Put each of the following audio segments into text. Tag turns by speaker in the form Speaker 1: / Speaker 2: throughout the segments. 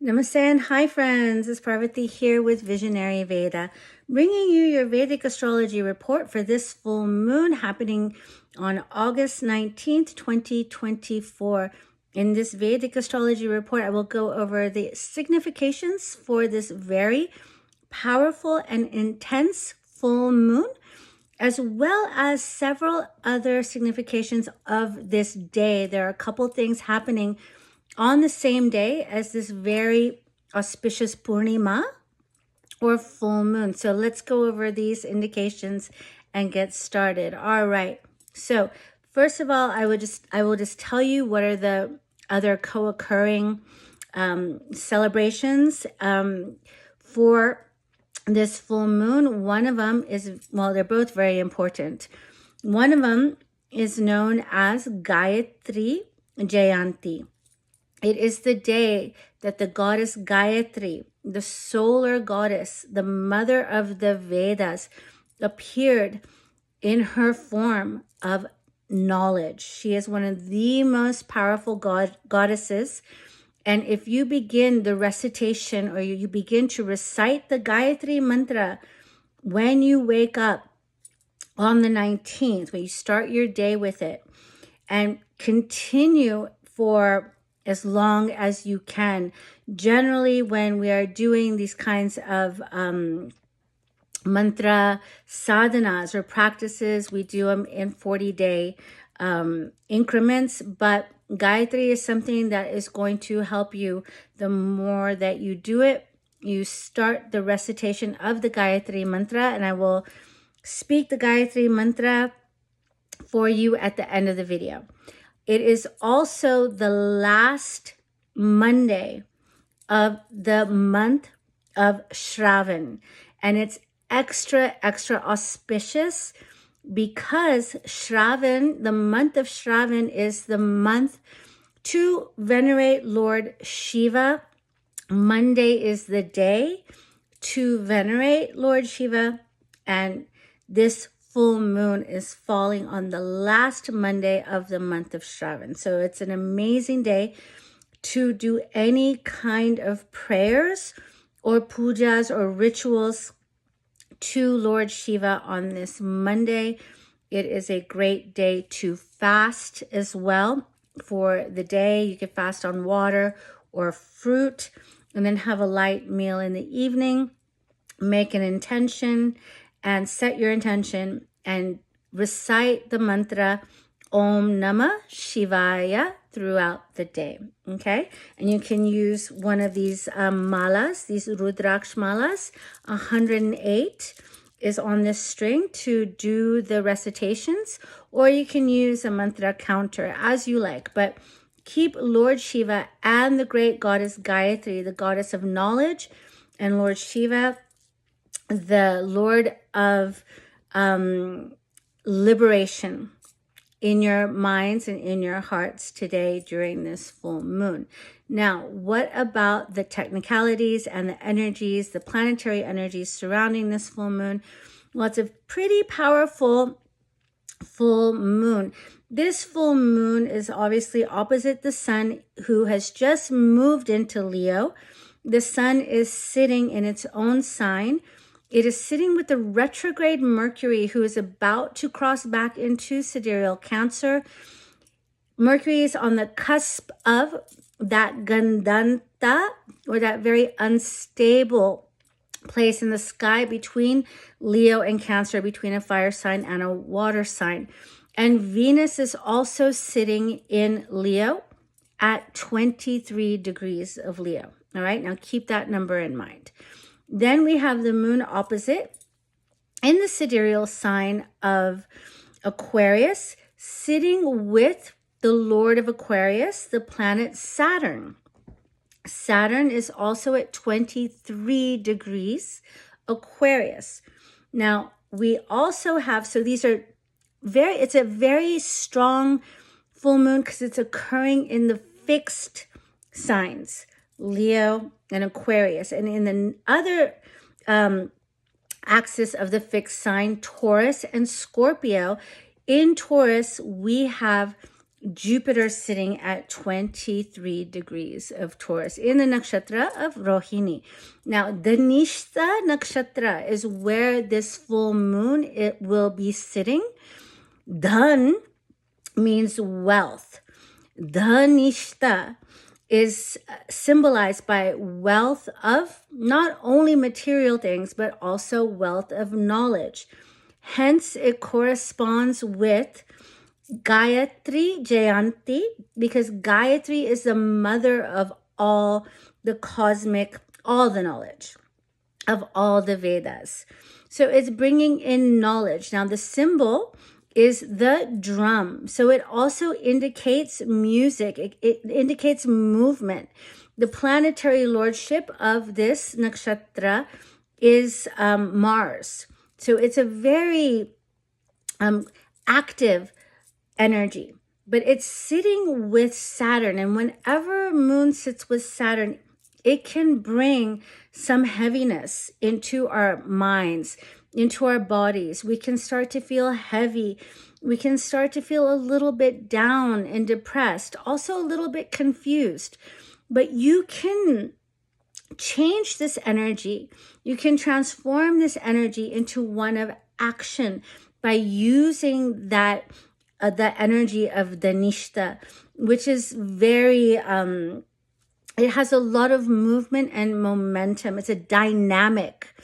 Speaker 1: Namaste and hi friends, it's Parvati here with Visionary Veda, bringing you your Vedic Astrology report for this full moon happening on August 19th, 2024. In this Vedic Astrology report, I will go over the significations for this very powerful and intense full moon, as well as several other significations of this day. There are a couple things happening on the same day as this very auspicious Purnima or full moon. So let's go over these indications and get started. All right. So first of all, I will just tell you what are the other co-occurring celebrations for this full moon. One of them is, well, they're both very important. One of them is known as Gayatri Jayanti. It is the day that the goddess Gayatri, the solar goddess, the mother of the Vedas, appeared in her form of knowledge. She is one of the most powerful goddesses. And if you begin the recitation or you begin to recite the Gayatri mantra when you wake up on the 19th, when you start your day with it, and continue for as long as you can. Generally, when we are doing these kinds of mantra sadhanas or practices, we do them in 40-day increments, but Gayatri is something that is going to help you. The more that you do it, you start the recitation of the Gayatri mantra, and I will speak the Gayatri mantra for you at the end of the video. It is also the last Monday of the month of Shravan. And it's extra auspicious because Shravan, the month of Shravan, is the month to venerate Lord Shiva. Monday is the day to venerate Lord Shiva. And this full moon is falling on the last Monday of the month of Shravan. So it's an amazing day to do any kind of prayers or pujas or rituals to Lord Shiva on this Monday. It is a great day to fast as well for the day. You can fast on water or fruit and then have a light meal in the evening. Make an intention and set your intention and recite the mantra Om Namah Shivaya throughout the day, okay? And you can use one of these malas, these Rudraksh malas. 108 is on this string to do the recitations, or you can use a mantra counter as you like, but keep Lord Shiva and the great goddess Gayatri, the goddess of knowledge, and Lord Shiva, the Lord of liberation, in your minds and in your hearts today during this full moon. Now, what about the technicalities and the energies, the planetary energies surrounding this full moon? Well, it's a pretty powerful full moon. This full moon is obviously opposite the sun, who has just moved into Leo. The sun is sitting in its own sign. It is sitting with the retrograde Mercury, who is about to cross back into sidereal Cancer. Mercury is on the cusp of that Gandanta, or that very unstable place in the sky between Leo and Cancer, between a fire sign and a water sign. And Venus is also sitting in Leo at 23 degrees of Leo. All right, now keep that number in mind. Then we have the moon opposite in the sidereal sign of Aquarius, sitting with the Lord of Aquarius, the planet Saturn. Saturn is also at 23 degrees Aquarius. Now, we also have, so these are it's a very strong full moon because it's occurring in the fixed signs, Leo and Aquarius. And in the other axis of the fixed sign, Taurus and Scorpio, in Taurus, we have Jupiter sitting at 23 degrees of Taurus in the nakshatra of Rohini. Now, Dhanishta nakshatra is where this full moon, it will be sitting. Dhan means wealth. Dhanishta is symbolized by wealth of not only material things, but also wealth of knowledge. Hence, it corresponds with Gayatri Jayanti, because Gayatri is the mother of all the cosmic, all the knowledge of all the Vedas. So it's bringing in knowledge. Now, the symbol is the drum. So it also indicates music. It indicates movement. The planetary lordship of this nakshatra is Mars. So it's a very active energy, but it's sitting with Saturn. And whenever moon sits with Saturn, it can bring some heaviness into our minds, into our bodies. We can start to feel heavy. We can start to feel a little bit down and depressed, also a little bit confused. But you can change this energy. You can transform this energy into one of action by using that the energy of Dhanishta, which is very it has a lot of movement and momentum. It's a dynamic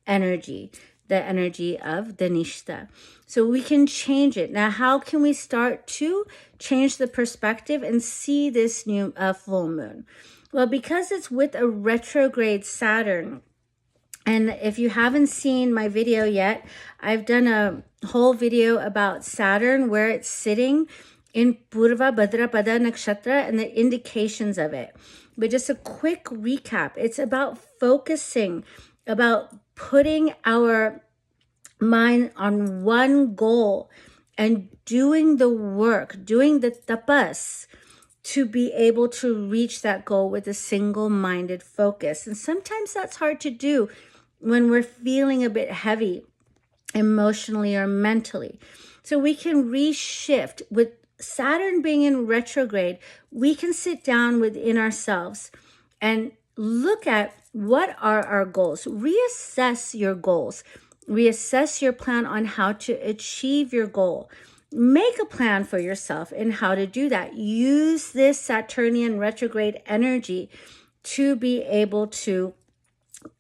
Speaker 1: energy, the energy of Dhanishta. So we can change it. Now, how can we start to change the perspective and see this new full moon? Well, because it's with a retrograde Saturn. And if you haven't seen my video yet, I've done a whole video about Saturn, where it's sitting in Purva Bhadrapada Nakshatra and the indications of it. But just a quick recap, it's about focusing, about putting our mind on one goal and doing the work, doing the tapas to be able to reach that goal with a single-minded focus. And sometimes that's hard to do when we're feeling a bit heavy emotionally or mentally. So we can reshift. With Saturn being in retrograde, we can sit down within ourselves and look at what are our goals. Reassess your goals. Reassess your plan on how to achieve your goal. Make a plan for yourself and how to do that. Use this Saturnian retrograde energy to be able to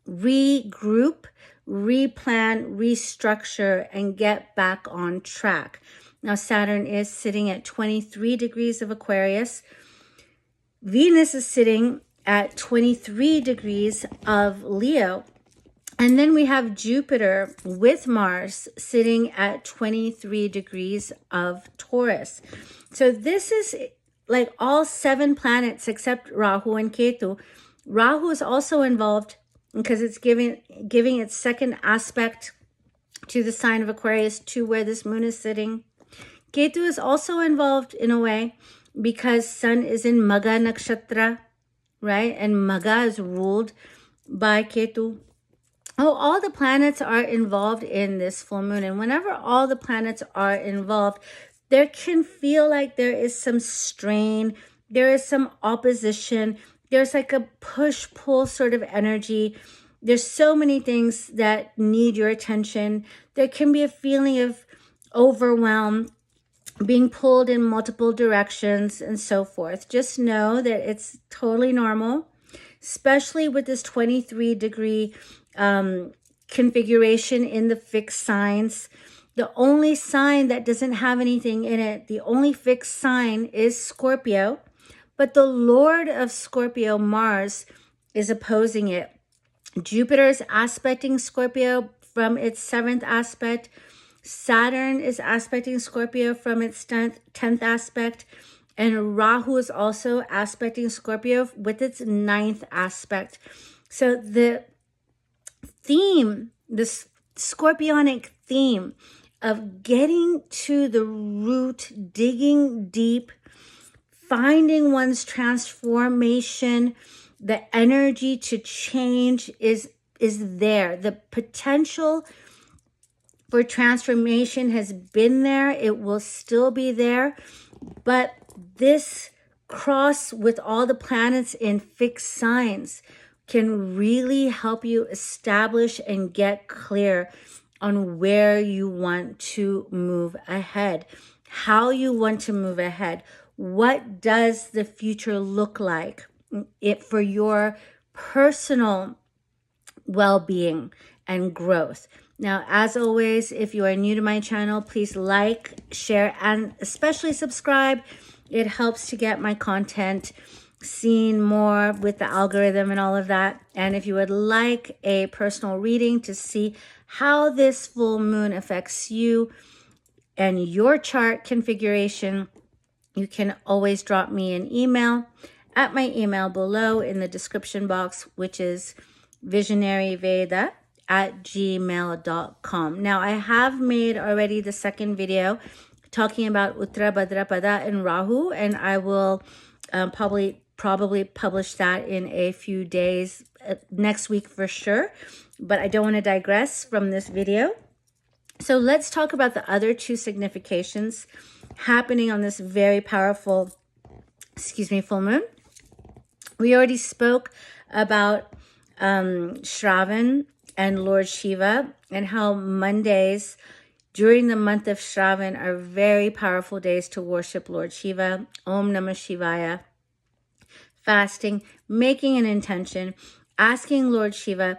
Speaker 1: regroup, replan, restructure, and get back on track. Now, Saturn is sitting at 23 degrees of Aquarius. Venus is sitting at 23 degrees of Leo. And then we have Jupiter with Mars sitting at 23 degrees of Taurus. So this is like all 7 planets except Rahu and Ketu. Rahu is also involved because it's giving its second aspect to the sign of Aquarius, to where this moon is sitting. Ketu is also involved in a way because Sun is in Magha Nakshatra, right? And Magha is ruled by Ketu. Oh, all the planets are involved in this full moon. And whenever all the planets are involved, there can feel like there is some strain, there is some opposition, there's like a push-pull sort of energy. There's so many things that need your attention. There can be a feeling of overwhelm, being pulled in multiple directions, and so forth. Just know that it's totally normal, especially with this 23-degree configuration in the fixed signs. The only sign that doesn't have anything in it, the only fixed sign is Scorpio, but the Lord of Scorpio, Mars, is opposing it. Jupiter is aspecting Scorpio from its 7th aspect. Saturn is aspecting Scorpio from its 10th aspect. And Rahu is also aspecting Scorpio with its 9th aspect. So the theme, this scorpionic theme of getting to the root, digging deep, finding one's transformation, the energy to change is there. The potential for transformation has been there. It will still be there. But this cross with all the planets in fixed signs can really help you establish and get clear on where you want to move ahead, how you want to move ahead. What does the future look like for your personal well-being and growth? Now, as always, if you are new to my channel, please like, share, and especially subscribe. It helps to get my content seen more with the algorithm and all of that. And if you would like a personal reading to see how this full moon affects you and your chart configuration, you can always drop me an email at my email below in the description box, which is visionaryveda@gmail.com. Now, I have made already the second video talking about Uttara Bhadrapada and Rahu, and I will probably publish that in a few days, next week for sure. But I don't want to digress from this video. So let's talk about the other two significations happening on this very powerful, full moon. We already spoke about Shravan and Lord Shiva, and how Mondays during the month of Shravan are very powerful days to worship Lord Shiva. Om Namah Shivaya. Fasting, making an intention, asking Lord Shiva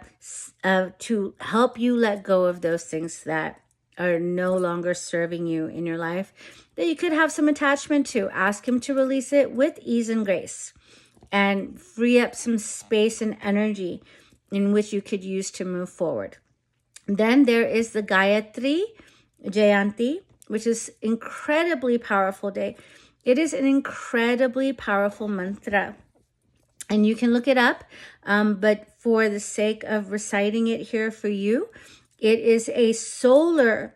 Speaker 1: to help you let go of those things that are no longer serving you in your life, that you could have some attachment to. Ask him to release it with ease and grace, and free up some space and energy in which you could use to move forward. Then there is the Gayatri Jayanti, which is incredibly powerful day. It is an incredibly powerful mantra, and you can look it up, but for the sake of reciting it here for you, it is a solar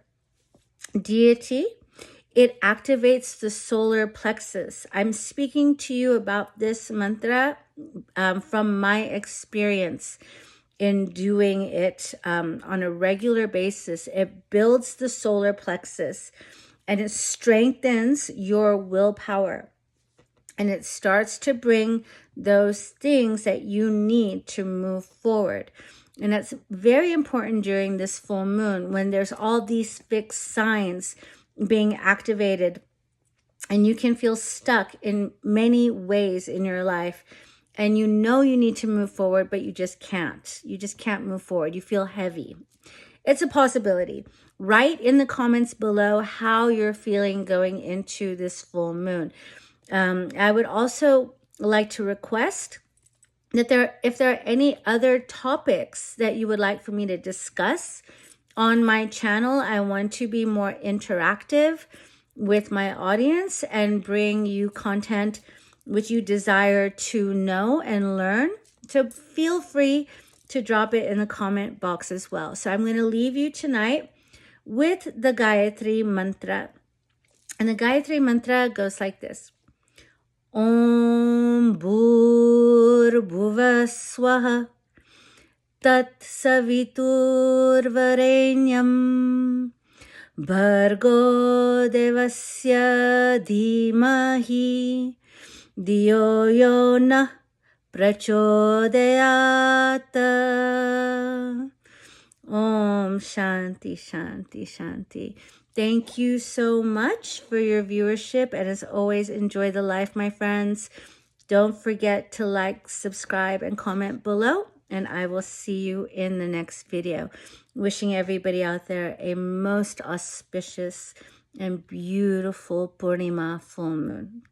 Speaker 1: deity. It activates the solar plexus. I'm speaking to you about this mantra from my experience in doing it on a regular basis. It builds the solar plexus, and it strengthens your willpower. And it starts to bring those things that you need to move forward. And that's very important during this full moon, when there's all these fixed signs being activated, and you can feel stuck in many ways in your life, and you know you need to move forward, but you just can't. You just can't move forward. You feel heavy. It's a possibility. Write in the comments below how you're feeling going into this full moon. I would also like to request that if there are any other topics that you would like for me to discuss on my channel. I want to be more interactive with my audience and bring you content which you desire to know and learn. So feel free to drop it in the comment box as well. So I'm going to leave you tonight with the Gayatri mantra. And the Gayatri mantra goes like this. Om Bhur Bhuva Swaha Tat Saviturvarenyam Bhargo Devasya Dhimahi Diyo Yo Na Prachodayata. Om Shanti Shanti Shanti. Thank you so much for your viewership, and as always, enjoy the life, my friends. Don't forget to like, subscribe, and comment below, and I will see you in the next video. Wishing everybody out there a most auspicious and beautiful Purnima full moon.